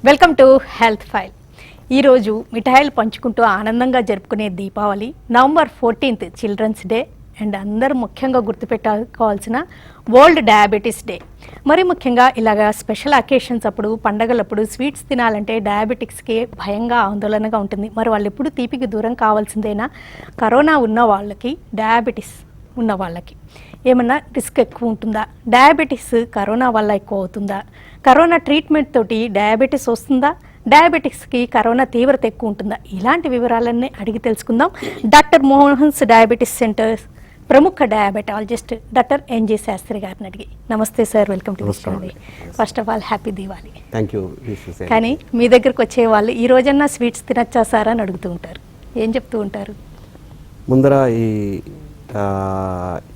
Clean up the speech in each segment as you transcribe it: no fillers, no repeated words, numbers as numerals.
Welcome to health file. ఈరోజు మిఠాయిలు పంచుకుంటూ ఆనందంగా జరుపుకునే Diwali, November 14th children's day and అందరూ ముఖ్యంగా గుర్తుపెట్టుకోవాల్సిన వరల్డ్ డయాబెటీస్ డే. మరి ముఖ్యంగా ఇలాగా స్పెషల్ అకేషన్స్ అప్పుడు, పండగలప్పుడు స్వీట్స్ తినాలంటే డయాబెటిక్స్కి భయంగా ఆందోళనగా ఉంటుంది. మరి వాళ్ళు ఎప్పుడు తీపికి దూరం కావాల్సిందేనా? కరోనా ఉన్న వాళ్ళకి, డయాబెటీస్ ఉన్న వాళ్ళకి ఏమన్నా రిస్క్ ఎక్కువ ఉంటుందా? డయాబెటీస్ కరోనా వల్ల ఎక్కువ అవుతుందా? కరోనా ట్రీట్మెంట్ తోటి డయాబెటీస్ వస్తుందా? డయాబెటిక్స్కి కరోనా తీవ్రత ఎక్కువ ఉంటుందా? ఇలాంటి వివరాలన్నీ అడిగి తెలుసుకుందాం. డాక్టర్ మోహన్స్ డయాబెటీస్ సెంటర్ ప్రముఖ డయాబెటాలజిస్ట్ డాక్టర్ ఎన్జి శాస్త్రి గారిని అడిగి. నమస్తే sir, welcome to the. First of all happy Diwali. Thank you. కానీ మీ దగ్గరకు వచ్చే వాళ్ళు ఈ రోజన్నా స్వీట్స్ తినచ్చా సార్ అని అడుగుతూ ఉంటారు. ఏం చెప్తూ ఉంటారు? ముందర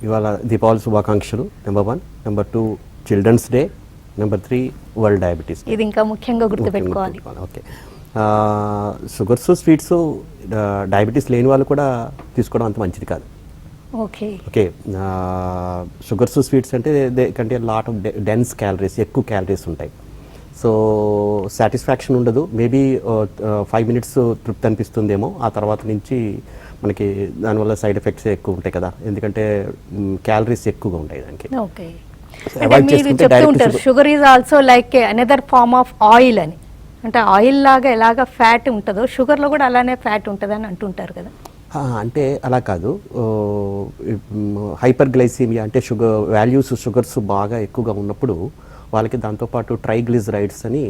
ఇవాళ దీపావళి శుభాకాంక్షలు. Number 1. Number 2 children's day. Number 3 world diabetes. ఇది ఇంకా ముఖ్యంగా గుర్తుపెట్టుకోవాలి. ఓకే. షుగర్స్, స్వీట్స్ డయాబెటీస్ లేని వాళ్ళు కూడా తీసుకోవడం అంత మంచిది కాదు. Okay okay. షుగర్స్, స్వీట్స్ అంటే దే కంటే లాట్ ఆఫ్ డెన్స్ క్యాలరీస్, ఎక్కువ క్యాలరీస్ ఉంటాయి. సో సాటిస్ఫాక్షన్ ఉండదు. మేబీ 5 minutes తృప్తి అనిపిస్తుందేమో, ఆ తర్వాత నుంచి మనకి దానివల్ల సైడ్ ఎఫెక్ట్స్ ఎక్కువ ఉంటాయి కదా, ఎందుకంటే క్యాలరీస్ ఎక్కువగా ఉంటాయి దానికి. ఓకే. మీరు చెప్తూ ఉంటారు sugar is also like another form of oil అని. అంటే ఆయిల్ లాగా ఎలాగ ఫ్యాట్ ఉంటుందో షుగర్లో కూడా అలానే ఫ్యాట్ ఉంటుందని అంటుంటారు కదా. అంటే అలా కాదు. హైపర్ గ్లైసీమియా అంటే షుగర్స్ బాగా ఎక్కువగా ఉన్నప్పుడు వాళ్ళకి దాంతోపాటు ట్రైగ్లిజరైడ్స్ అని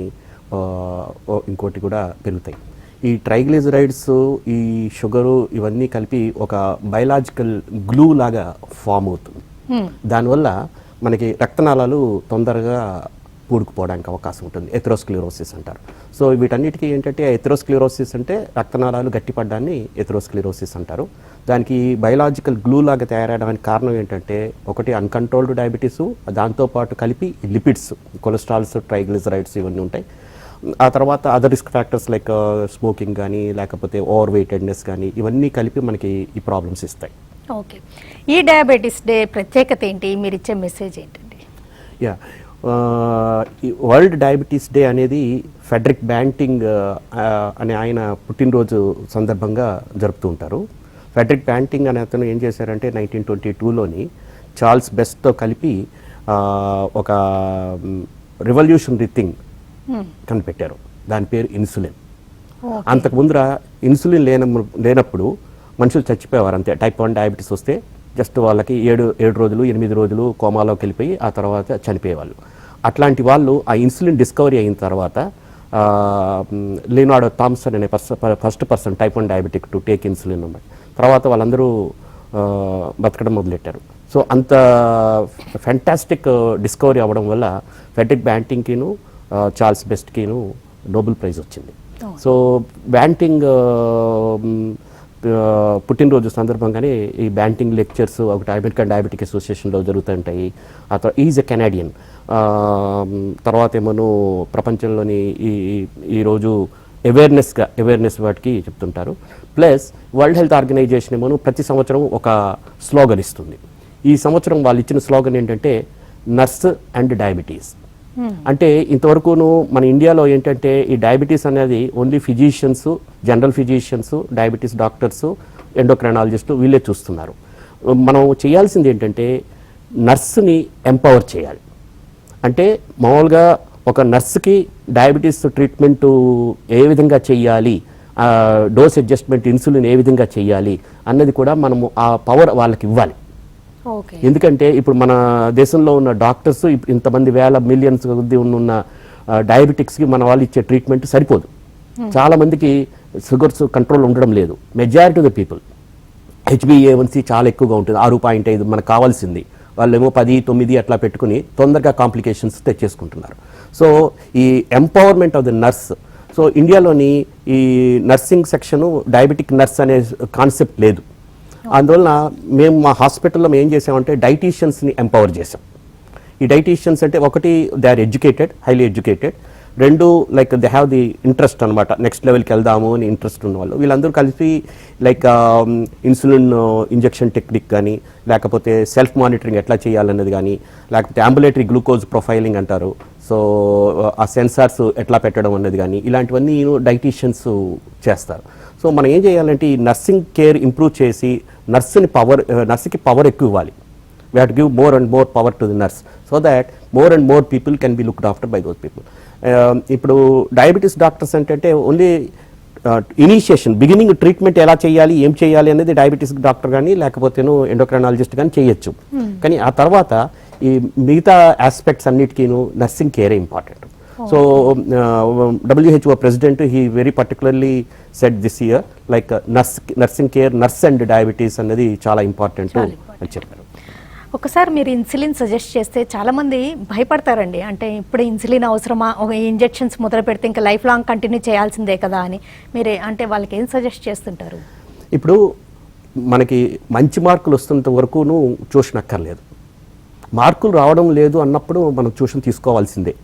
ఇంకోటి కూడా పెరుగుతాయి. ఈ ట్రైగ్లిజరైడ్స్, ఈ షుగరు, ఇవన్నీ కలిపి ఒక బయలాజికల్ గ్లూ లాగా ఫామ్ అవుతుంది. దానివల్ల మనకి రక్తనాళాలు తొందరగా పూడుకుపోవడానికి అవకాశం ఉంటుంది. ఎథెరోస్క్లెరోసిస్ అంటారు. సో వీటన్నిటికీ ఏంటంటే ఎథెరోస్క్లెరోసిస్ అంటే రక్తనాళాలు గట్టిపడ్డాన్ని ఎథెరోస్క్లెరోసిస్ అంటారు. దానికి బయలాజికల్ గ్లూ లాగా తయారవడానికి కారణం ఏంటంటే, ఒకటి అన్కంట్రోల్డ్ డయాబెటీసు, దాంతోపాటు కలిపి లిపిడ్స్, కొలెస్ట్రాల్స్, ట్రైగ్లిజరైడ్స్ ఇవన్నీ ఉంటాయి. ఆ తర్వాత other risk factors like smoking కానీ, లేకపోతే ఓవర్ వెయిటెడ్నెస్ కానీ, ఇవన్నీ కలిపి మనకి ఈ ప్రాబ్లమ్స్ ఇస్తాయి. ఓకే. ఈ డయాబెటీస్ డే ప్రత్యేకత ఏంటి? మీరు ఇచ్చే మెసేజ్ ఏంటండి? యా, వరల్డ్ డయాబెటీస్ డే అనేది ఫెడరిక్ బ్యాంటింగ్ అనే ఆయన పుట్టినరోజు సందర్భంగా జరుపుతూ ఉంటారు. ఫెడరిక్ బ్యాంటింగ్ అనే అతను ఏం చేశారంటే 1922లోని చార్ల్స్ బెస్ట్తో కలిపి ఒక రివల్యూషనరీ థింగ్ కనిపెట్టారు. దాని పేరు ఇన్సులిన్. అంతకు ముందర ఇన్సులిన్ లేనప్పుడు మనుషులు చచ్చిపోయేవారు అంతే. టైప్ 1 డయాబెటీస్ వస్తే జస్ట్ వాళ్ళకి 7 రోజులు 8 రోజులు కోమాలోకి వెళ్ళిపోయి ఆ తర్వాత చనిపోయేవాళ్ళు. అట్లాంటి వాళ్ళు ఆ ఇన్సులిన్ డిస్కవరీ అయిన తర్వాత లియోనార్డో థామ్సన్ అనే first person type 1 diabetic to take insulin అన్నమాట. తర్వాత వాళ్ళందరూ బతకడం మొదలెట్టారు. సో అంత ఫ్యాంటాస్టిక్ డిస్కవరీ అవ్వడం వల్ల ఫెడరిక్ బ్యాంటింగ్కిను చార్ల్స్ బెస్ట్కిను నోబెల్ ప్రైజ్ వచ్చింది. సో బ్యాంటింగ్ పుట్టినరోజు సందర్భంగానే ఈ బ్యాంటింగ్ లెక్చర్స్ ఒకటి అమెరికన్ డయాబెటిక్ అసోసియేషన్లో జరుగుతుంటాయి. ఆ తర్వాత ఈజ్ ఎ కెనాడియన్. తర్వాత ఏమో ప్రపంచంలోని ఈరోజు అవేర్నెస్ వాటికి చెప్తుంటారు. ప్లస్ వరల్డ్ హెల్త్ ఆర్గనైజేషన్ ఏమో ప్రతి సంవత్సరం ఒక స్లోగన్ ఇస్తుంది. ఈ సంవత్సరం వాళ్ళు ఇచ్చిన స్లోగన్ ఏంటంటే నర్స్ అండ్ డయాబెటీస్. అంటే ఇంతవరకును మన ఇండియాలో ఏంటంటే ఈ డయాబెటీస్ అనేది only physicians, general physicians, diabetes doctors, endocrinologist వీళ్ళే చూస్తున్నారు. మనం చేయాల్సింది ఏంటంటే నర్స్ని ఎంపవర్ చేయాలి. అంటే మామూలుగా ఒక నర్స్కి డయాబెటీస్ ట్రీట్మెంట్ ఏ విధంగా చేయాలి, డోస్ అడ్జస్ట్మెంట్, ఇన్సులిన్ ఏ విధంగా చేయాలి అన్నది కూడా మనము ఆ పవర్ వాళ్ళకి ఇవ్వాలి. ఎందుకంటే ఇప్పుడు మన దేశంలో ఉన్న డాక్టర్స్ ఇంతమంది వేల మిలియన్స్ ఉన్న డయాబెటిక్స్కి మన వాళ్ళు ఇచ్చే ట్రీట్మెంట్ సరిపోదు. చాలా మందికి షుగర్స్ కంట్రోల్ ఉండడం లేదు. Majority of the people HbA1c చాలా ఎక్కువగా ఉంటుంది, 6.5 మనకు కావాల్సింది. వాళ్ళేమో 10, 9 అట్లా పెట్టుకుని తొందరగా కాంప్లికేషన్స్ తెచ్చేసుకుంటున్నారు. సో ఈ empowerment of the nurse, so ఇండియాలోని ఈ నర్సింగ్ సెక్షను డయాబెటిక్ నర్స్ అనే కాన్సెప్ట్ లేదు. అందువలన మేము మా హాస్పిటల్లో ఏం చేసామంటే డైటీషియన్స్ని ఎంపవర్ చేసాం. ఈ డైటీషియన్స్ అంటే ఒకటి they are educated, highly educated. 2 like they have the interest అనమాట, నెక్స్ట్ లెవెల్కి వెళ్దాము అని ఇంట్రెస్ట్ ఉన్న వాళ్ళు. వీళ్ళందరూ కలిసి లైక్ ఇన్సులిన్ ఇంజెక్షన్ టెక్నిక్ కానీ, లేకపోతే సెల్ఫ్ మానిటరింగ్ ఎట్లా చేయాలన్నది కానీ, లేకపోతే అంబులేటరీ గ్లూకోజ్ ప్రొఫైలింగ్ అంటారు. సో సో ఆ సెన్సార్స్ ఎట్లా పెట్టడం అన్నది కానీ ఇలాంటివన్నీ డైటీషియన్స్ చేస్తారు. సో మనం ఏం చేయాలంటే ఈ నర్సింగ్ కేర్ ఇంప్రూవ్ చేసి నర్స్కి పవర్ ఎక్కువ ఇవ్వాలి. We have to give more and more power to the nurse so that more and more people can be looked after by those people. ఇప్పుడు డయాబెటీస్ డాక్టర్స్ అంటే only initiation beginning treatment ఎలా చేయాలి ఏం చేయాలి అనేది diabetes doctor కానీ లేకపోతే endocrinologist కానీ చేయొచ్చు. కానీ ఆ తర్వాత ఈ మిగతా ఆస్పెక్ట్స్ అన్నిటికీను నర్సింగ్ కేరే important. So WHO president he very particularly set this year like nursing care, nurse and diabetes అనేది చాలా ఇంపార్టెంట్ అని చెప్పారు. ఒకసారి మీరు ఇన్సులిన్ సజెస్ట్ చేస్తే చాలామంది భయపడతారండి. అంటే ఇప్పుడు ఇన్సులిన్ అవసరమా, ఒక ఇంజెక్షన్స్ మొదలు పెడితే ఇంకా లైఫ్ లాంగ్ కంటిన్యూ చేయాల్సిందే కదా అని మీరే అంటే వాళ్ళకి ఏం సజెస్ట్ చేస్తుంటారు? ఇప్పుడు మనకి మంచి మార్కులు వస్తున్నంత వరకును ట్యూషన్ అక్కర్లేదు. మార్కులు రావడం లేదు అన్నప్పుడు మనం ట్యూషన్ తీసుకోవాల్సిందే.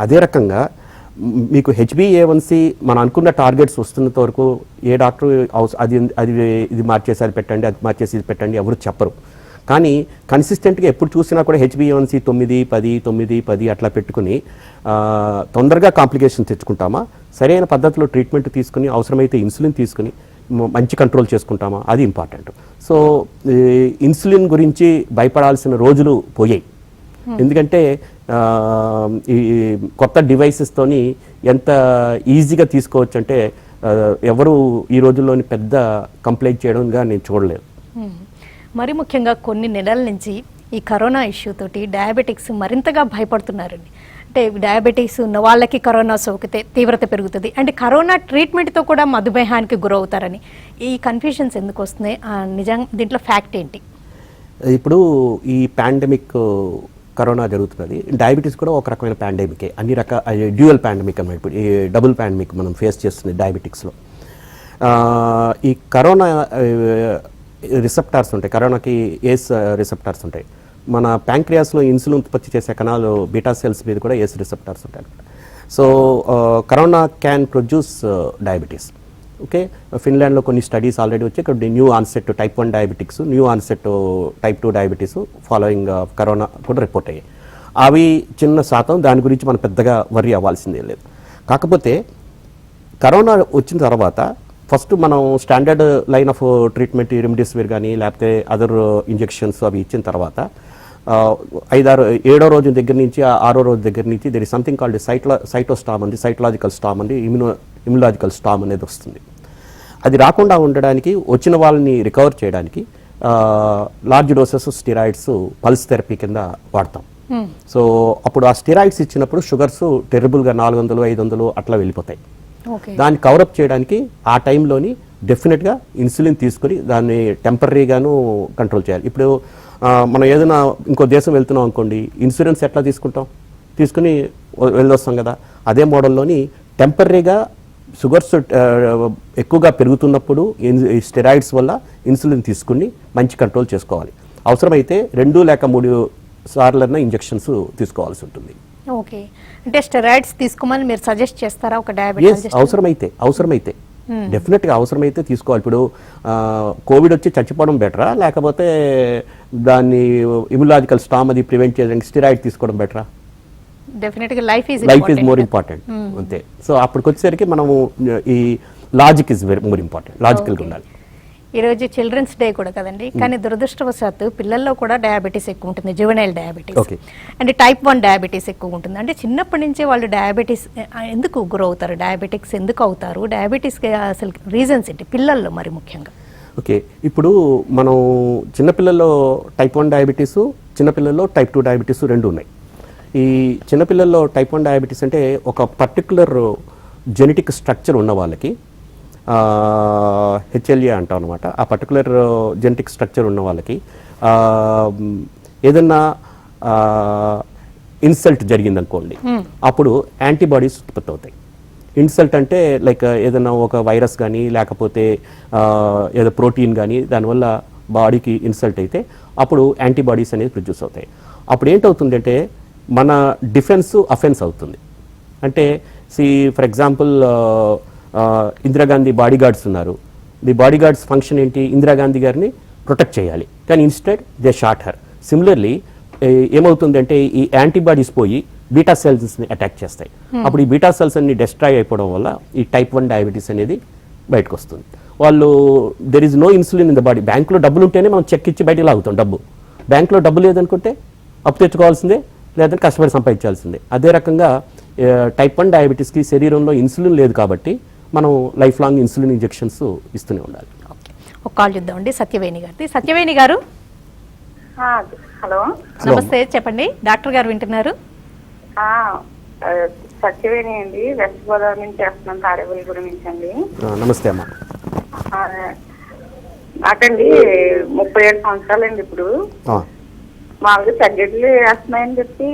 అదే రకంగా మీకు HbA1c మనం అనుకున్న టార్గెట్స్ వస్తున్నంత వరకు ఏ డాక్టర్ అది ఇది మార్చేసి అది పెట్టండి, అది మార్చేసి ఇది పెట్టండి ఎవరు చెప్పరు. కానీ కన్సిస్టెంట్గా ఎప్పుడు చూసినా కూడా HbA1c 9-10 అట్లా పెట్టుకుని తొందరగా కాంప్లికేషన్ తెచ్చుకుంటామా, సరైన పద్ధతిలో ట్రీట్మెంట్ తీసుకుని అవసరమైతే ఇన్సులిన్ తీసుకుని మంచి కంట్రోల్ చేసుకుంటామా, అది ఇంపార్టెంట్. సో ఇన్సులిన్ గురించి భయపడాల్సిన రోజులు పోయాయి. ఎందుకంటే ఈ కొత్త డివైసెస్తోని ఎంత ఈజీగా తీసుకోవచ్చు అంటే ఎవరు ఈ రోజుల్లోని పెద్ద కంప్లైంట్ చేయడంగా నేను చూడలేదు. మరి ముఖ్యంగా కొన్ని నెలల నుంచి ఈ కరోనా ఇష్యూ తోటి డయాబెటిక్స్ మరింతగా భయపడుతున్నారండి. అంటే డయాబెటీస్ ఉన్న వాళ్ళకి కరోనా సోకితే తీవ్రత పెరుగుతుంది, అంటే కరోనా ట్రీట్మెంట్తో కూడా మధుమేహానికి గురవుతారని ఈ కన్ఫ్యూషన్స్ ఎందుకు వస్తున్నాయి? నిజంగా దీంట్లో ఫ్యాక్ట్ ఏంటి? ఇప్పుడు ఈ పాండమిక్ కరోనా జరుగుతున్నది, డయాబెటీస్ కూడా ఒక రకమైన పాండమికే, అన్ని రకాల డ్యూయల్ పాండమిక్ అన్నమాట. ఇప్పుడు ఈ డబుల్ పాండమిక్ మనం ఫేస్ చేస్తుంది డయాబెటిక్స్లో. ఈ కరోనా రిసెప్టార్స్ ఉంటాయి, కరోనాకి ఏస్ రిసెప్టార్స్ ఉంటాయి. మన ప్యాంక్రియాస్లో ఇన్సులిన్ ఉత్పత్తి చేసే కణాలు బీటా సెల్స్ మీద కూడా ఏస్ రిసెప్టార్స్ ఉంటాయి. So corona can produce diabetes. Okay, ఫిన్లాండ్లో కొన్ని స్టడీస్ ఆల్రెడీ వచ్చి ఇక్కడ new onset type 1 diabetics, new onset type 2 diabetes following corona కూడా రిపోర్ట్ అయ్యాయి. అవి చిన్న శాతం, దాని గురించి మనం పెద్దగా వర్రీ అవ్వాల్సిందే లేదు. కాకపోతే కరోనా వచ్చిన తర్వాత ఫస్ట్ మనం standard line of treatment remdesivir కానీ లేకపోతే అదర్ ఇంజెక్షన్స్ అవి ఇచ్చిన తర్వాత 7వ రోజు దగ్గర నుంచి 6వ రోజు దగ్గర నుంచి దెర్ ఇస్ సంథింగ్ కాల్డ్ సైటోస్టామ్ అండి, సైటలాజికల్ స్టామ్ అండి, ఇమ్యులాజికల్ స్టామ్ అనేది వస్తుంది. అది రాకుండా ఉండడానికి, వచ్చిన వాళ్ళని రికవర్ చేయడానికి large doses steroids pulse therapy కింద వాడతాం. సో అప్పుడు ఆ స్టిరాయిడ్స్ ఇచ్చినప్పుడు షుగర్స్ టెర్రబుల్గా 400-500 అట్లా వెళ్ళిపోతాయి. దాన్ని కవరప్ చేయడానికి ఆ టైంలోని డెఫినెట్గా ఇన్సులిన్ తీసుకొని దాన్ని టెంపరీగాను కంట్రోల్ చేయాలి. ఇప్పుడు మనం ఏదైనా ఇంకో దేశం వెళ్తున్నాం అనుకోండి, ఇన్సూరెన్స్ ఎట్లా తీసుకుని వెళ్ళొస్తాం కదా, అదే మోడల్లోని టెంపరీగా షుగర్స్ ఎక్కువగా పెరుగుతున్నప్పుడు స్టెరాయిడ్స్ వల్ల ఇన్సులిన్ తీసుకుని మంచి కంట్రోల్ చేసుకోవాలి. అవసరమైతే 2 లేక 3 సార్లన్నా ఇంజెక్షన్స్ తీసుకోవాల్సి ఉంటుంది. ఓకే, అంటే స్టెరాయిడ్స్ తీసుకోమని మీరు సజెస్ట్ చేస్తారా ఒక డయాబెటిస్? అవసరమైతే డెఫినెట్గా అవసరమైతే తీసుకోవాలి. ఇప్పుడు కోవిడ్ వచ్చి చచ్చిపోవడం బెటరా, లేకపోతే దాన్ని ఇమ్యులాజికల్ స్టామ్ అది ప్రివెంట్ చేయడానికి స్టెరాయిడ్ తీసుకోవడం బెటరా? డెఫినెట్గా లైఫ్ ఈజ్ మోర్ ఇంపార్టెంట్ అంతే. సో అప్పటికి వచ్చేసరికి మనము ఈ logic is very more important, లాజికల్గా ఉండాలి. ఈరోజు చిల్డ్రన్స్ డే కూడా కదండి, కానీ దురదృష్టవశాత్తు పిల్లల్లో కూడా డయాబెటీస్ ఎక్కువ ఉంటుంది, జువెనైల్ డయాబెటీస్ అంటే టైప్ 1 డయాబెటీస్ ఎక్కువ ఉంటుంది. అంటే చిన్నప్పటి నుంచే వాళ్ళు డయాబెటీస్ ఎందుకు గురవుతారు, డయాబెటిక్స్ ఎందుకు అవుతారు, డయాబెటీస్కి అసలు రీజన్స్ ఏంటి పిల్లల్లో మరి ముఖ్యంగా? ఓకే, ఇప్పుడు మనం చిన్నపిల్లల్లో టైప్ 1 డయాబెటీస్, చిన్నపిల్లల్లో టైప్ 2 డయాబెటీస్ 2 ఉన్నాయి. ఈ చిన్నపిల్లల్లో టైప్ 1 డయాబెటీస్ అంటే ఒక పర్టికులర్ జెనెటిక్ స్ట్రక్చర్ ఉన్న వాళ్ళకి HLA అంటాం అనమాట. ఆ పర్టికులర్ జెనెటిక్ స్ట్రక్చర్ ఉన్న వాళ్ళకి ఏదన్నా ఇన్సల్ట్ జరిగిందనుకోండి, అప్పుడు యాంటీబాడీస్ ఉత్పత్తి అవుతాయి. ఇన్సల్ట్ అంటే లైక్ ఏదైనా ఒక వైరస్ కానీ లేకపోతే ఏదో ప్రోటీన్ కానీ దానివల్ల బాడీకి ఇన్సల్ట్ అయితే అప్పుడు యాంటీబాడీస్ అనేది ప్రొడ్యూస్ అవుతాయి. అప్పుడు ఏంటవుతుందంటే మన డిఫెన్స్ అఫెన్స్ అవుతుంది. అంటే ఫర్ ఎగ్జాంపుల్ ఇందిరాగాంధీ బాడీగార్డ్స్ ఉన్నారు. ది బాడీగార్డ్స్ ఫంక్షన్ ఏంటి, ఇందిరాగాంధీ గారిని ప్రొటెక్ట్ చేయాలి, కానీ instead they shot her. Similarly ఏమవుతుందంటే ఈ యాంటీబాడీస్ పోయి బీటా సెల్స్ని అటాక్ చేస్తాయి. అప్పుడు ఈ బీటా సెల్స్ అన్ని డిస్ట్రాయ్ అయిపోవడం వల్ల ఈ టైప్ 1 డయాబెటీస్ అనేది బయటకు వస్తుంది. వాళ్ళు there is no insulin in the body. బ్యాంకులో డబ్బులు ఉంటేనే మనం చెక్ ఇచ్చి బయటకు లాగుతాం డబ్బు. బ్యాంకులో డబ్బు లేదనుకుంటే అప్పు తెచ్చుకోవాల్సిందే, లేదంటే కష్టపడి సంపాదించాల్సిందే. అదే రకంగా టైప్ 1 డయాబెటీస్కి శరీరంలో ఇన్సులిన్ లేదు కాబట్టి మనం లైఫ్ లాంగ్ ఇన్సులిన్ ఇంజెక్షన్స్ ఇస్తూనే ఉండాలి. ఒక కాల్ చూద్దామండి, సత్యవేణి గారిది. సత్యవేణి గారు హలో, నమస్తే, చెప్పండి, డాక్టర్ గారు వింటున్నారు. సత్యవేణి అండి, వెస్ట్ గోదావరి నుంచి చేస్తున్నాను, తాడేపల్లిగూడెం నుంచి అండి. నమస్తే అమ్మా. నాకండి 37 సంవత్సరాలండి. ఇప్పుడు మామూలుగా తగ్గట్లు వేస్తున్నాయని చెప్పి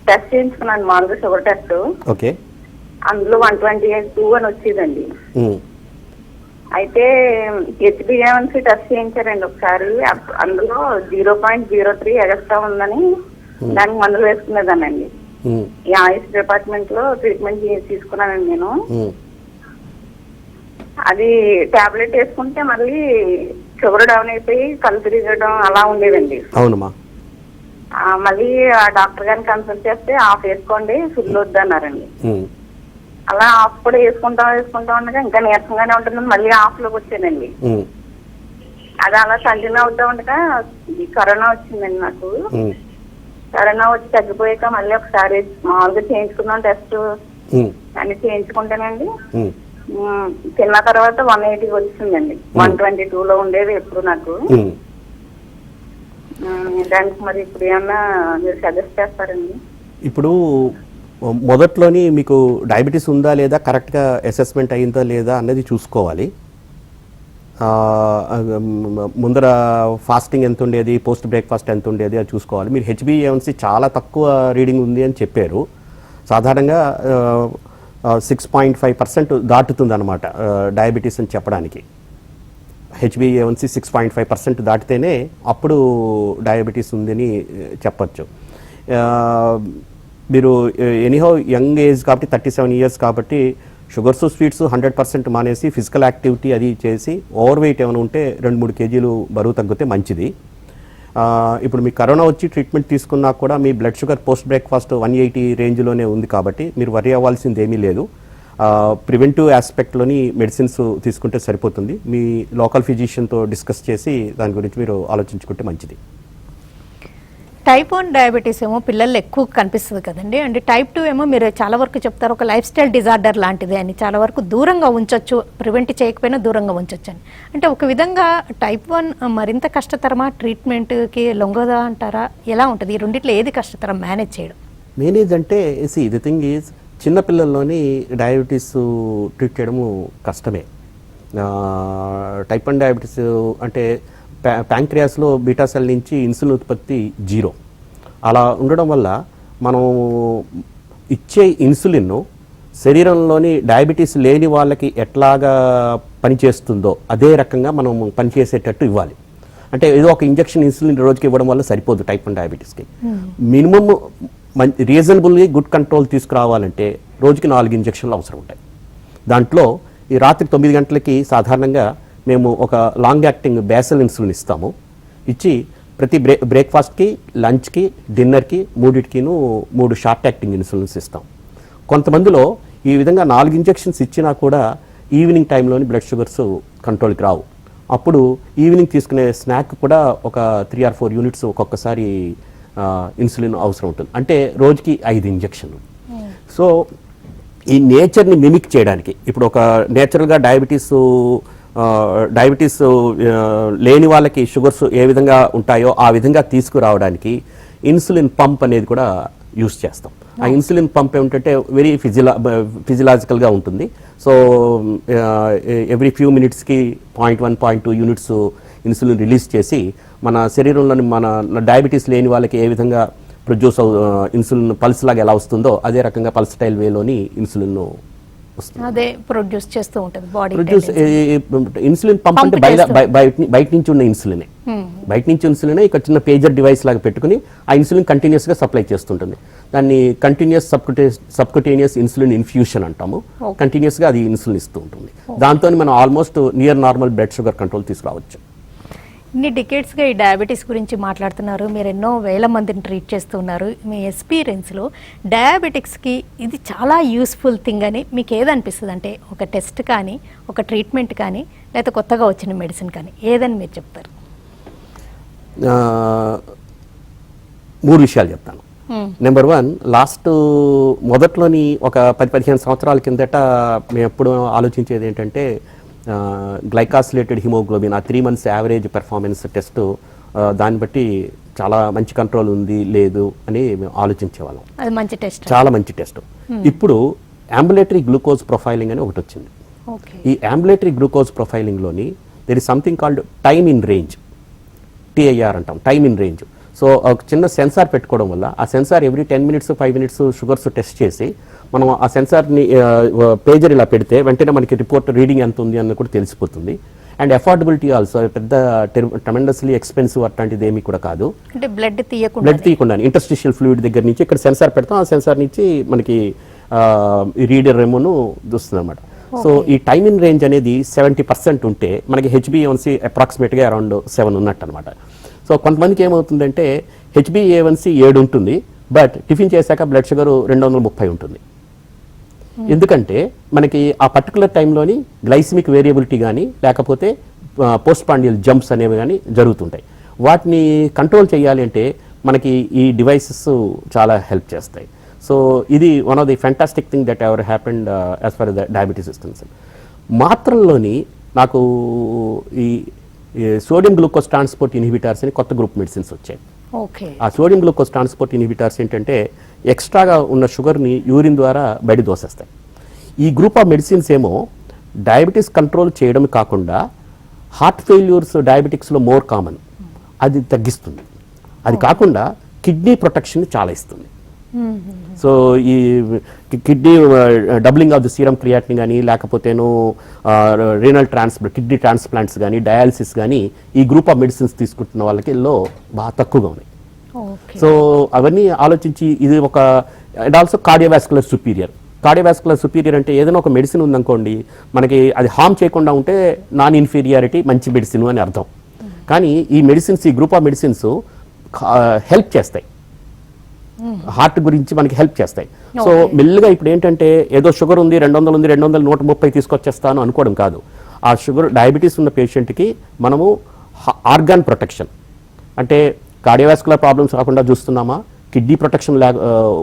టెస్ట్ చేయించుకున్నాను, మామూలుగా షుగర్ టెస్ట్. ఓకే. అందులో 128 అని వచ్చేదండి. అయితే HbA1c టెస్ట్ చేయించారండి ఒకసారి, అందులో 0.03 ఎగస్ట్రా ఉందని దానికి మందులు వేసుకునేదానండి. ఈ ఆయుష్ డిపార్ట్మెంట్ లో ట్రీట్మెంట్ తీసుకున్నానండి నేను. అది టాబ్లెట్ వేసుకుంటే మళ్ళీ షుగర్ డౌన్ అయిపోయి కళ్ళు తిరగడం అలా ఉండేదండి. అవునమ్మా. మళ్ళీ ఆ డాక్టర్ గారిని కన్సల్ట్ చేస్తే ఆఫ్ వేసుకోండి, ఫుల్ వద్దన్నారండి. అలా ఆఫ్ కూడా వేసుకుంటా ఉండగా ఇంకా నీరసంగానే ఉంటుందని మళ్ళీ ఆఫ్ లోకి వచ్చానండి. అది అలా కంటిన్యూ అవుతా ఉండగా ఈ కరోనా వచ్చిందండి నాకు. కరోనా వచ్చి తగ్గిపోయాక మళ్ళీ ఒకసారి మామూలుగా చేయించుకున్నాం టెస్ట్ అన్ని చేయించుకుంటానండి. తిన్న తర్వాత 180 వచ్చిందండి. 122 లో ఉండేది ఎప్పుడు నాకు. దానికి మరి ఇప్పుడు ఏమన్నా మీరు సజెస్ట్ చేస్తారండి? ఇప్పుడు మొదట్లోని మీకు డయాబెటీస్ ఉందా లేదా, కరెక్ట్గా అసెస్మెంట్ అయిందా లేదా అన్నది చూసుకోవాలి. ముందర ఫాస్టింగ్ ఎంత ఉండేది, పోస్ట్ బ్రేక్ఫాస్ట్ ఎంత ఉండేది అది చూసుకోవాలి. మీరు HbA1c చాలా తక్కువ రీడింగ్ ఉంది అని చెప్పారు. సాధారణంగా 6.5% దాటుతుంది అనమాట డయాబెటీస్ అని చెప్పడానికి. HbA1c 6.5% దాటితేనే అప్పుడు డయాబెటీస్ ఉందని చెప్పచ్చు. మీరు ఎనీహౌ యంగ్ ఏజ్ కాబట్టి 37 ఇయర్స్ కాబట్టి షుగర్స్ స్వీట్స్ 100% మానేసి ఫిజికల్ యాక్టివిటీ అది చేసి ఓవర్ వెయిట్ ఏమైనా ఉంటే 2-3 కేజీలు బరువు తగ్గితే మంచిది. ఇప్పుడు మీ కరోనా వచ్చి ట్రీట్మెంట్ తీసుకున్నా కూడా మీ బ్లడ్ షుగర్ పోస్ట్ బ్రేక్ఫాస్ట్ 180 రేంజ్లోనే ఉంది కాబట్టి మీరు వరి అవ్వాల్సింది ఏమీ లేదు. ప్రివెంటివ్ ఆస్పెక్ట్లోని మెడిసిన్స్ తీసుకుంటే సరిపోతుంది. మీ లోకల్ ఫిజిషియన్తో డిస్కస్ చేసి దాని గురించి మీరు ఆలోచించుకుంటే మంచిది. టైప్ 1 డయాబెటీస్ ఏమో పిల్లల్లో ఎక్కువ కనిపిస్తుంది కదండి. అంటే టైప్ 2 ఏమో మీరు చాలా వరకు చెప్తారు ఒక లైఫ్ స్టైల్ డిజార్డర్ లాంటిది అని, చాలా వరకు దూరంగా ఉంచొచ్చు, ప్రివెంట్ చేయకపోయినా దూరంగా ఉంచొచ్చు అని. అంటే ఒక విధంగా టైప్ 1 మరింత కష్టతరమా, ట్రీట్మెంట్కి లొంగదా అంటారా? ఎలా ఉంటుంది? ఈ రెండిట్లో ఏది కష్టతరం మేనేజ్ చేయడం? మేనేజ్ అంటే ది థింగ్ ఈజ్ చిన్నపిల్లల్లోని డయాబెటీస్ ట్రీట్ చేయడము కష్టమే. టైప్ 1 డయాబెటీస్ అంటే ప్యాంక్రియాస్లో బీటా సెల్ నుంచి ఇన్సులిన్ ఉత్పత్తి 0. అలా ఉండడం వల్ల మనం ఇచ్చే ఇన్సులిన్ శరీరంలోని డయాబెటీస్ లేని వాళ్ళకి ఎట్లాగా పనిచేస్తుందో అదే రకంగా మనం పనిచేసేటట్టు ఇవ్వాలి. అంటే ఏదో ఒక ఇంజెక్షన్ ఇన్సులిన్ రోజుకి ఇవ్వడం వల్ల సరిపోదు టైప్ 1 డయాబెటీస్కి. మినిమమ్ రీజనబుల్గా గుడ్ కంట్రోల్ తీసుకురావాలంటే రోజుకి 4 ఇంజెక్షన్లు అవసరం ఉంటాయి. దాంట్లో ఈ రాత్రి 9 గంటలకి సాధారణంగా మేము ఒక లాంగ్ యాక్టింగ్ బేసల్ ఇన్సులిన్ ఇస్తాము. ఇచ్చి ప్రతి బ్రేక్ఫాస్ట్కి, లంచ్కి, డిన్నర్కి 3 షార్ట్ యాక్టింగ్ ఇన్సులిన్స్ ఇస్తాం. కొంతమందిలో ఈ విధంగా 4 ఇంజెక్షన్స్ ఇచ్చినా కూడా ఈవినింగ్ టైంలోని బ్లడ్ షుగర్స్ కంట్రోల్కి రావు. అప్పుడు ఈవినింగ్ తీసుకునే స్నాక్ కూడా ఒక 3 or 4 యూనిట్స్ ఒక్కొక్కసారి ఇన్సులిన్ అవసరం ఉంటుంది. అంటే రోజుకి 5 ఇంజెక్షన్లు. సో ఈ నేచర్ని మిమిక్ చేయడానికి ఇప్పుడు ఒక నేచురల్గా డయాబెటీస్ లేని వాళ్ళకి షుగర్స్ ఏ విధంగా ఉంటాయో ఆ విధంగా తీసుకురావడానికి ఇన్సులిన్ పంప్ అనేది కూడా యూస్ చేస్తాం. ఆ ఇన్సులిన్ పంప్ ఏమిటంటే వెరీ ఫిజియలాజికల్గా ఉంటుంది. సో ఎవ్రీ ఫ్యూ మినిట్స్కి 0.1, 0.2 యూనిట్స్ ఇన్సులిన్ రిలీజ్ చేసి మన శరీరంలోని మన డయాబెటీస్ లేని వాళ్ళకి ఏ విధంగా ప్రొడ్యూస్ ఇన్సులిన్ పల్స్ లాగా ఎలా వస్తుందో అదే రకంగా పల్సటైల్ వేలోని ఇన్సులిన్ అదే ప్రొడ్యూస్ చేస్తూ ఉంటుంది బాడీ. ఇన్సులిన్ పంప్ అంటే బయట నుంచి ఉన్న ఇన్సులినే. బయట నుంచి ఇన్సులినే ఇక్కడ చిన్న పేజర్ డివైస్ లాగా పెట్టుకుని ఆ ఇన్సులిన్ కంటిన్యూస్గా సప్లై చేస్తుంటుంది. దాన్ని కంటిన్యూస్ సబ్కుటేనియస్ ఇన్సులిన్ ఇన్ఫ్యూషన్ అంటాము. కంటిన్యూస్గా అది ఇన్సులిన్ ఇస్తూ ఉంటుంది. దాంతో మనం almost near normal blood sugar control తీసుకురావచ్చు. ఇన్ని డికేట్స్గా ఈ డయాబెటీస్ గురించి మాట్లాడుతున్నారు, మీరు ఎన్నో వేల మందిని ట్రీట్ చేస్తున్నారు. మీ ఎక్స్పీరియన్స్లో డయాబెటిక్స్కి ఇది చాలా యూస్ఫుల్ థింగ్ అని మీకు ఏదనిపిస్తుంది? అంటే ఒక టెస్ట్ కానీ, ఒక ట్రీట్మెంట్ కానీ, లేకపోతే కొత్తగా వచ్చిన మెడిసిన్ కానీ, ఏదని మీరు చెప్తారు? 3 విషయాలు చెప్తాను. నెంబర్ 1, మొదట్లోని ఒక 10-15 సంవత్సరాల కిందట మేము ఎప్పుడు ఆలోచించేది ఏంటంటే గ్లైకాసిలేటెడ్ హిమోగ్లోబిన్, ఆ 3 months యావరేజ్ పెర్ఫార్మెన్స్ టెస్ట్, దాన్ని బట్టి చాలా మంచి కంట్రోల్ ఉంది లేదు అని మేము ఆలోచించేవాళ్ళం. అది మంచి టెస్ట్, చాలా మంచి టెస్ట్. ఇప్పుడు అంబులేటరీ గ్లూకోజ్ ప్రొఫైలింగ్ అని ఒకటి వచ్చింది. ఈ అంబులేటరీ గ్లూకోజ్ ప్రొఫైలింగ్లోని there is something called time in range, TIR అంటాం, టైమ్ ఇన్ రేంజ్. సో ఒక చిన్న సెన్సార్ పెట్టుకోవడం వల్ల ఆ sensor every 10 minutes 5 minutes sugars test చేసి మనం ఆ సెన్సార్ని పేజర్ ఇలా పెడితే వెంటనే మనకి రిపోర్ట్ రీడింగ్ ఎంత ఉంది అన్న కూడా తెలిసిపోతుంది. అండ్ అఫోర్డబిలిటీ ఆల్సో, పెద్ద ట్రెమెండస్లీ ఎక్స్పెన్సివ్ అట్లాంటిది ఏమీ కూడా కాదు. అంటే బ్లడ్ తీయకుండా ఇంటర్స్టిషియల్ ఫ్లూయిడ్ దగ్గర నుంచి ఇక్కడ సెన్సార్ పెడతాం, ఆ సెన్సార్ నుంచి మనకి రీడర్ ఏమోను చూస్తుంది అనమాట. సో ఈ టైమ్ ఇన్ రేంజ్ అనేది 70% ఉంటే మనకి HbA1c అప్రాక్సిమేట్గా అరౌండ్ 7 ఉన్నట్టు అనమాట. సో కొంతమందికి ఏమవుతుందంటే HbA1c 7 ఉంటుంది, బట్ టిఫిన్ చేశాక బ్లడ్ షుగర్ 230 ఉంటుంది. ఎందుకంటే మనకి ఆ పర్టికులర్ టైంలోని గ్లైసిమిక్ వేరియబిలిటీ కానీ లేకపోతే పోస్ట్ పాండియల్ జంప్స్ అనేవి కానీ జరుగుతుంటాయి. వాటిని కంట్రోల్ చేయాలి అంటే మనకి ఈ డివైసెస్ చాలా హెల్ప్ చేస్తాయి. సో ఇది one of the fantastic thing that ever happened as far the diabetes systems. మాత్రల్లోని నాకు ఈ సోడియం గ్లూకోజ్ ట్రాన్స్పోర్ట్ ఇన్హిబిటార్స్ అని కొత్త గ్రూప్ మెడిసిన్స్ వచ్చాయి. ఆ సోడియం గ్లూకోజ్ ట్రాన్స్పోర్ట్ ఇన్హిబిటార్స్ ఏంటంటే ఎక్స్ట్రాగా ఉన్న షుగర్ని యూరిన్ ద్వారా బయట దోసేస్తాయి. ఈ గ్రూప్ ఆఫ్ మెడిసిన్స్ ఏమో డయాబెటీస్ కంట్రోల్ చేయడం కాకుండా హార్ట్ ఫెయిల్యూర్స్ డయాబెటిక్స్లో మోర్ కామన్, అది తగ్గిస్తుంది. అది కాకుండా కిడ్నీ ప్రొటెక్షన్ చాలా ఇస్తుంది. సో ఈ kidney doubling of the serum creatinine కానీ లేకపోతేనో రీనల్ కిడ్నీ ట్రాన్స్ప్లాంట్స్ కానీ డయాలసిస్ కానీ ఈ గ్రూప్ ఆఫ్ మెడిసిన్స్ తీసుకుంటున్న వాళ్ళకి బాగా తక్కువగా ఉన్నాయి. సో అవన్నీ ఆలోచించి ఇది ఒక అండ్ ఆల్సో కార్డియోవాస్కులర్ సుపీరియర్ అంటే ఏదైనా ఒక మెడిసిన్ ఉందనుకోండి మనకి అది హార్మ్ చేయకుండా ఉంటే నాన్ ఇన్ఫీరియారిటీ మంచి మెడిసిన్ అని అర్థం. కానీ ఈ మెడిసిన్స్, ఈ గ్రూప్ ఆఫ్ మెడిసిన్స్ హెల్ప్ చేస్తాయి, హార్ట్ గురించి మనకి హెల్ప్ చేస్తాయి. సో మెల్లిగా ఇప్పుడు ఏంటంటే ఏదో షుగర్ ఉంది 200 ఉంది 130 తీసుకొచ్చేస్తాను అనుకోవడం కాదు. ఆ షుగర్ డయాబెటీస్ ఉన్న పేషెంట్కి మనము ఆర్గాన్ ప్రొటెక్షన్ అంటే కార్డియోవాస్కులర్ ప్రాబ్లమ్స్ రాకుండా చూస్తున్నామా, కిడ్నీ ప్రొటెక్షన్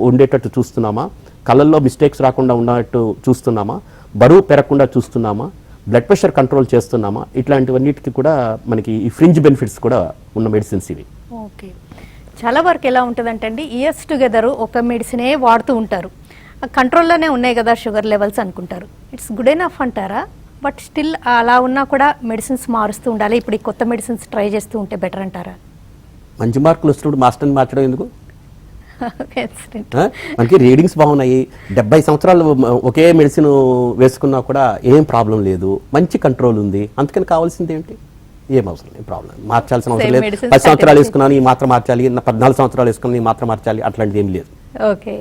ఉండేటట్టు చూస్తున్నామా, కళ్ళల్లో మిస్టేక్స్ రాకుండా ఉన్నట్టు చూస్తున్నామా, బరువు పెరగకుండా చూస్తున్నామా, బ్లడ్ ప్రెషర్ కంట్రోల్ చేస్తున్నామా, ఇట్లాంటివన్నిటికీ కూడా మనకి ఈ ఫ్రింజ్ బెనిఫిట్స్ కూడా ఉన్న మెడిసిన్స్ ఇవి. ఓకే, చాలా వరకు ఎలా ఉంటుందంటే అండి, ఇయర్స్ టుగెదర్ ఒక మెడిసినే వాడుతూ ఉంటారు, కంట్రోల్లోనే ఉన్నాయి కదా షుగర్ లెవెల్స్ అనుకుంటారు. ఇట్స్ గుడ్ ఎనఫ్ అంటారా? బట్ స్టిల్ అలా ఉన్నా కూడా మెడిసిన్స్ మారుస్తూ ఉండాలి, ఇప్పుడు ఈ కొత్త మెడిసిన్స్ ట్రై చేస్తూ ఉంటే బెటర్ అంటారా? మంచి మార్కులు వస్తున్నప్పుడు మాస్టర్ని మార్చడం ఎందుకు? మనకి రీడింగ్స్ బాగున్నాయి, 70 సంవత్సరాలు ఒకే మెడిసిన్ వేసుకున్నా కూడా ఏం ప్రాబ్లం లేదు, మంచి కంట్రోల్ ఉంది, అందుకని కావాల్సింది ఏంటి? ఏం అవసరం లేదు, ప్రాబ్లం మార్చాల్సిన అవసరం లేదు. 10 సంవత్సరాలు వేసుకున్నాను ఈ మాత్రం మార్చాలి, 14 సంవత్సరాలు వేసుకున్నాను ఈ మాత్రం మార్చాలి, అట్లాంటిది ఏం లేదు. ఓకే,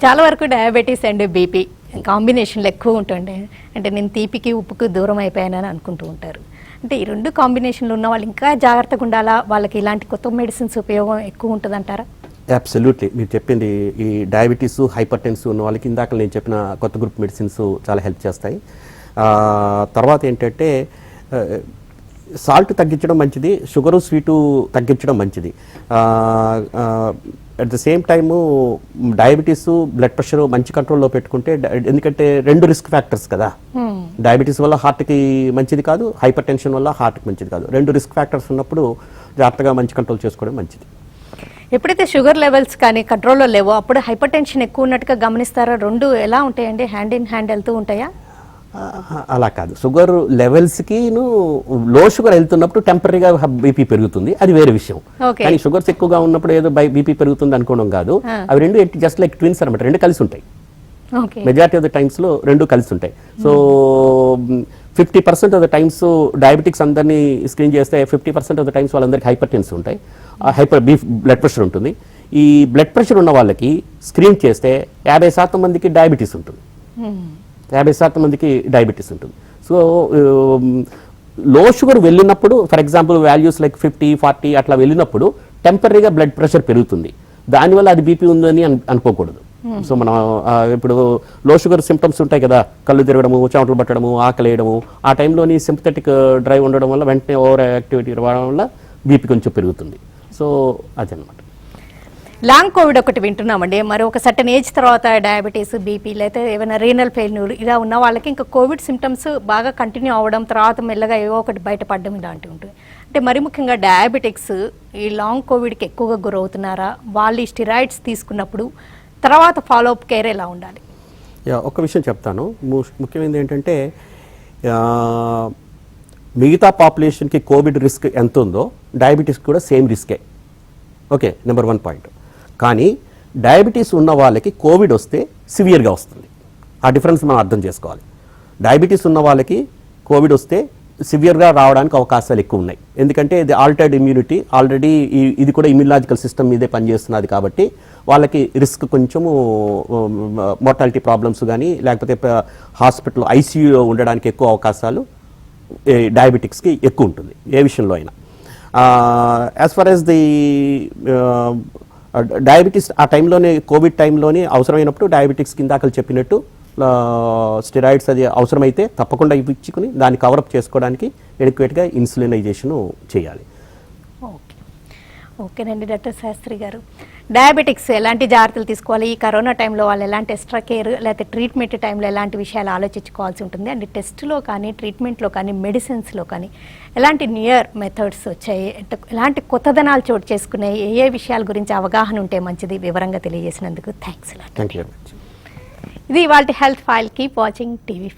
చాలా వరకు డయాబెటీస్ అండ్ బీపీ కాంబినేషన్లు ఎక్కువ ఉంటుండే, అంటే నేను తీపికి ఉప్పుకు దూరం అయిపోయానని అనుకుంటూ ఉంటారు. అంటే ఈ రెండు కాంబినేషన్లు ఉన్న వాళ్ళు ఇంకా జాగ్రత్తగా ఉండాలా, వాళ్ళకి ఇలాంటి కొత్త మెడిసిన్స్ ఉపయోగం ఎక్కువ ఉంటుంది అంటారా? అబ్సల్యూట్లీ, మీరు చెప్పింది ఈ డయాబెటీస్ హైపర్ టెన్సివ్ ఉన్న వాళ్ళకి ఇందాక నేను చెప్పిన కొత్త గ్రూప్ మెడిసిన్స్ చాలా హెల్ప్ చేస్తాయి. తర్వాత ఏంటంటే సాల్ట్ తగ్గించడం మంచిది, షుగరు స్వీటు తగ్గించడం మంచిది. At the same time diabetes blood pressure మంచి కంట్రోల్లో పెట్టుకుంటే, ఎందుకంటే 2 రిస్క్ ఫ్యాక్టర్స్ కదా, డయాబెటీస్ వల్ల హార్ట్కి మంచిది కాదు, హైపర్ టెన్షన్ వల్ల హార్ట్కి మంచిది కాదు. 2 రిస్క్ ఫ్యాక్టర్స్ ఉన్నప్పుడు జాగ్రత్తగా మంచి కంట్రోల్ చేసుకోవడం మంచిది. ఎప్పుడైతే షుగర్ లెవెల్స్ కానీ కంట్రోల్లో లేవో అప్పుడు హైపర్ టెన్షన్ ఎక్కువ ఉన్నట్టుగా గమనిస్తారా? 2 ఎలా ఉంటాయండి, హ్యాండ్ ఇన్ హ్యాండ్ వెళ్తూ ఉంటాయా? అలా కాదు, షుగర్ లెవెల్స్కి లో షుగర్ వెళ్తున్నప్పుడు టెంపరీగా బీపీ పెరుగుతుంది, అది వేరే విషయం. కానీ షుగర్స్ ఎక్కువగా ఉన్నప్పుడు ఏదో బీపీ పెరుగుతుంది అనుకోవడం కాదు. అవి 2 జస్ట్ లైక్ ట్విన్స్ అనమాట, 2 కలిసి ఉంటాయి. మెజారిటీ ఆఫ్ ద టైమ్స్లో 2 కలిసి ఉంటాయి. So 50% of the times diabetics అందరినీ స్క్రీన్ చేస్తే 50% ఆఫ్ ద టైమ్స్ వాళ్ళందరికీ హైపర్ టెన్సివ్ ఉంటాయి, బ్లడ్ ప్రెషర్ ఉంటుంది. ఈ బ్లడ్ ప్రెషర్ ఉన్న వాళ్ళకి స్క్రీన్ చేస్తే 50% మందికి డయాబెటీస్ ఉంటుంది, 50% మందికి డయాబెటీస్ ఉంటుంది. సో లో షుగర్ వెళ్ళినప్పుడు ఫర్ ఎగ్జాంపుల్ వాల్యూస్ లైక్ 50-40 అట్లా వెళ్ళినప్పుడు టెంపరీగా బ్లడ్ ప్రెషర్ పెరుగుతుంది, దానివల్ల అది బీపీ ఉందని అనుకోకూడదు. సో మనం ఇప్పుడు లో షుగర్ సిమ్టమ్స్ ఉంటాయి కదా, కళ్ళు తిరగడము, చెమటలు పట్టడము, ఆకలి వేయడము, ఆ టైంలోని సింపథెటిక్ డ్రైవ్ ఉండడం వల్ల వెంటనే ఓవర్ యాక్టివిటీ రావడం వల్ల బీపీ కొంచెం పెరుగుతుంది. సో అదనమాట. లాంగ్ కోవిడ్ ఒకటి వింటున్నామండి, మరి ఒక సర్టన్ ఏజ్ తర్వాత డయాబెటీస్, బీపీ లేదా ఏమైనా రీనల్ ఫెయిల్యూర్ ఇలా ఉన్న వాళ్ళకి ఇంకా కోవిడ్ సిమ్టమ్స్ బాగా కంటిన్యూ అవ్వడం, తర్వాత మెల్లగా ఏవో ఒకటి బయటపడడం ఇలాంటివి ఉంటుంది. అంటే మరి ముఖ్యంగా డయాబెటిక్స్ ఈ లాంగ్ కోవిడ్కి ఎక్కువగా గురవుతున్నారా? వాళ్ళు ఈ స్టిరాయిడ్స్ తీసుకున్నప్పుడు తర్వాత ఫాలోఅప్ కేర్ ఎలా ఉండాలి? ఒక విషయం చెప్తాను. ముఖ్యమైనది ఏంటంటే మిగతా పాపులేషన్కి కోవిడ్ రిస్క్ ఎంత ఉందో డయాబెటీస్ కూడా సేమ్ రిస్కే. Okay, number 1 point. కానీ డయాబెటీస్ ఉన్న వాళ్ళకి కోవిడ్ వస్తే సివియర్గా వస్తుంది. ఆ డిఫరెన్స్ మనం అర్థం చేసుకోవాలి. డయాబెటీస్ ఉన్న వాళ్ళకి కోవిడ్ వస్తే సివియర్గా రావడానికి అవకాశాలు ఎక్కువ ఉన్నాయి. ఎందుకంటే ఇది ఆల్టర్డ్ ఇమ్యూనిటీ, ఆల్రెడీ ఇది కూడా ఇమ్యూనలాజికల్ సిస్టమ్ మీదే పనిచేస్తున్నది కాబట్టి వాళ్ళకి రిస్క్ కొంచెము మోర్టాలిటీ ప్రాబ్లమ్స్ కానీ లేకపోతే హాస్పిటల్ ఐసీయూలో ఉండడానికి ఎక్కువ అవకాశాలు డయాబెటిక్స్కి ఎక్కువ ఉంటుంది ఏ విషయంలో అయినా. As far as the diabetes ఆ టైంలోనే కోవిడ్ టైంలోనే అవసరమైనప్పుడు డయాబెటిక్స్ కింద చెప్పినట్టు స్టెరాయిడ్స్ అది అవసరమైతే తప్పకుండా ఇప్పించుకుని దాన్ని కవరప్ చేసుకోవడానికి ఎడిక్వేట్గా ఇన్సులినైజేషన్ చేయాలి. ఓకే, ఓకేనండి డాక్టర్ శాస్త్రి గారు. డయాబెటిక్స్ ఎలాంటి జాగ్రత్తలు తీసుకోవాలి, ఈ కరోనా టైంలో వాళ్ళు ఎలాంటి ఎక్స్ట్రా కేర్ లేకపోతే ట్రీట్మెంట్ టైంలో ఎలాంటి విషయాలు ఆలోచించుకోవాల్సి ఉంటుంది, అండ్ టెస్ట్లో కానీ ట్రీట్మెంట్లో కానీ మెడిసిన్స్లో కానీ ఎలాంటి నియర్ మెథడ్స్ వచ్చాయి, ఎలాంటి కొత్తదనాలు చోటు చేసుకునే ఏ విషయాల గురించి అవగాహన ఉంటే మంచిది, వివరంగా తెలియజేసినందుకు thanks. Thank you very much. ఇది ఇవాల్టి health file. Keep watching TV.